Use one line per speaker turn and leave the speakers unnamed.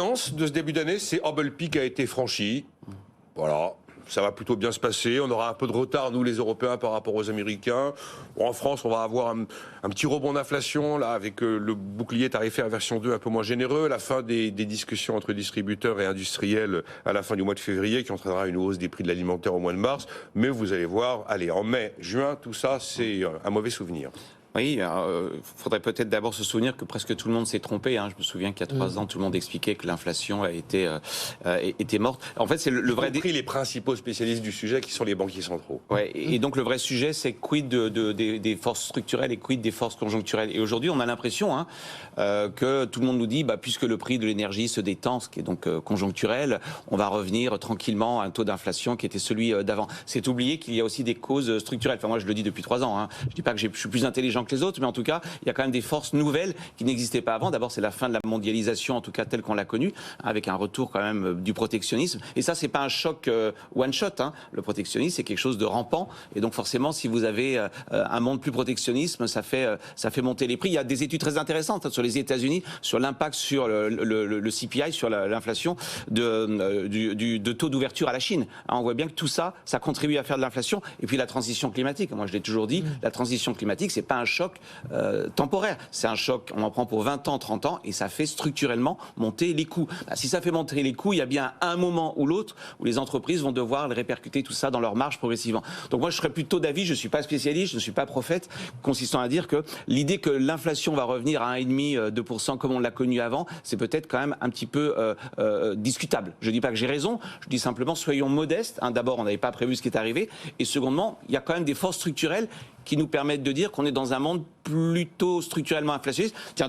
De ce début d'année, c'est le pic a été franchi. Voilà, ça va plutôt bien se passer. On aura un peu de retard, nous les Européens, par rapport aux Américains. Bon, en France, on va avoir un petit rebond d'inflation, là, avec le bouclier tarifaire version 2 un peu moins généreux, la fin des discussions entre distributeurs et industriels à la fin du mois de février, qui entraînera une hausse des prix de l'alimentaire au mois de mars. Mais vous allez voir, allez, en mai, juin, tout ça, c'est un mauvais souvenir.
Oui, il faudrait peut-être d'abord se souvenir que presque tout le monde s'est trompé. Je me souviens qu'il y a 3 ans, tout le monde expliquait que l'inflation était morte. En fait, c'est le vrai.
Les principaux spécialistes du sujet, qui sont les banquiers centraux.
Ouais, et donc le vrai sujet, c'est quid des forces structurelles et quid des forces conjoncturelles. Et aujourd'hui, on a l'impression que tout le monde nous dit, puisque le prix de l'énergie se détend, ce qui est donc conjoncturel, on va revenir tranquillement à un taux d'inflation qui était celui d'avant. C'est oublier qu'il y a aussi des causes structurelles. Enfin, moi, je le dis depuis 3 ans. Je dis pas que je suis plus intelligent que les autres, mais en tout cas, il y a quand même des forces nouvelles qui n'existaient pas avant. D'abord, c'est la fin de la mondialisation, en tout cas telle qu'on l'a connue, avec un retour quand même du protectionnisme. Et ça, c'est pas un choc one shot. Le protectionnisme, c'est quelque chose de rampant. Et donc, forcément, si vous avez un monde plus protectionnisme, ça fait monter les prix. Il y a des études très intéressantes sur les États-Unis, sur l'impact sur le CPI, sur l'inflation de taux d'ouverture à la Chine. On voit bien que tout ça, ça contribue à faire de l'inflation. Et puis la transition climatique. Moi, je l'ai toujours dit, la transition climatique, c'est pas un choc temporaire. C'est un choc, on en prend pour 20 ans, 30 ans, et ça fait structurellement monter les coûts. Si ça fait monter les coûts, il y a bien un moment ou l'autre où les entreprises vont devoir répercuter tout ça dans leurs marges progressivement. Donc moi, je serais plutôt d'avis, je ne suis pas spécialiste, je ne suis pas prophète, consistant à dire que l'idée que l'inflation va revenir à 1,5, 2% comme on l'a connu avant, c'est peut-être quand même un petit peu discutable. Je ne dis pas que j'ai raison, je dis simplement soyons modestes. D'abord, on n'avait pas prévu ce qui est arrivé, et secondement, il y a quand même des forces structurelles qui nous permettent de dire qu'on est dans un monde plutôt structurellement inflationniste. Tiens,